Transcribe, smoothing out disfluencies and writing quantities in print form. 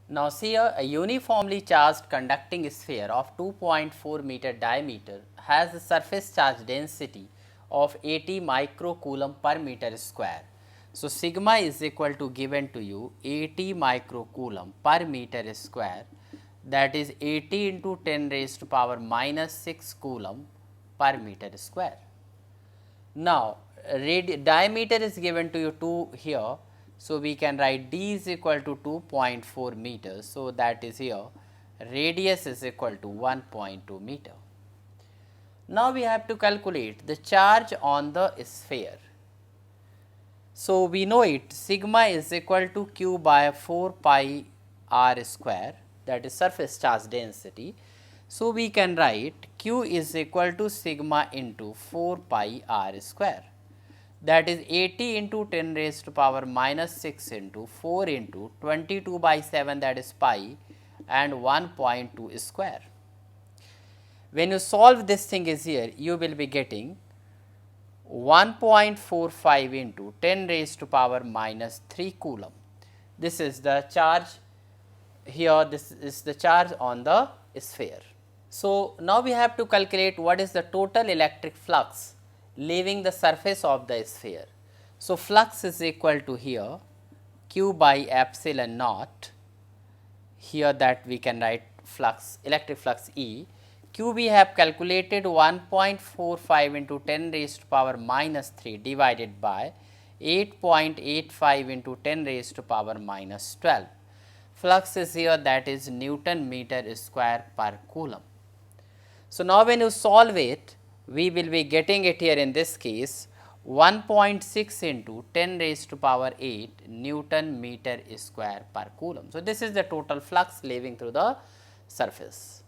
Now see here, a uniformly charged conducting sphere of 2.4 meter diameter has a surface charge density of 80 microcoulomb per meter square. So sigma is equal to given to you 80 microcoulomb per meter square, that is 80 into 10 raised to power minus 6 coulomb per meter square. Now, diameter is given to you 2 here. So, we can write d is equal to 2.4 meters. So, that is here radius is equal to 1.2 meter. Now, we have to calculate the charge on the sphere. So, we know it sigma is equal to q by 4 pi r square, that is surface charge density. So, we can write q is equal to sigma into 4 pi r square, that is 80 into 10 raised to power minus 6 into 4 into 22 by 7, that is pi, and 1.2 square. When you solve this thing is here, you will be getting 1.45 into 10 raised to power minus 3 coulomb. This is the charge here, this is the charge on the sphere. So, now we have to calculate what is the total electric flux leaving the surface of the sphere. So, flux is equal to here q by epsilon naught, here that we can write flux, electric flux E. Q we have calculated 1.45 into 10 raised to power minus 3 divided by 8.85 into 10 raised to power minus 12. Flux is here, that is Newton meter square per coulomb. So, now when you solve it, we will be getting it here in this case 1.6 into 10 raised to power 8 Newton meter square per coulomb. So, this is the total flux leaving through the surface.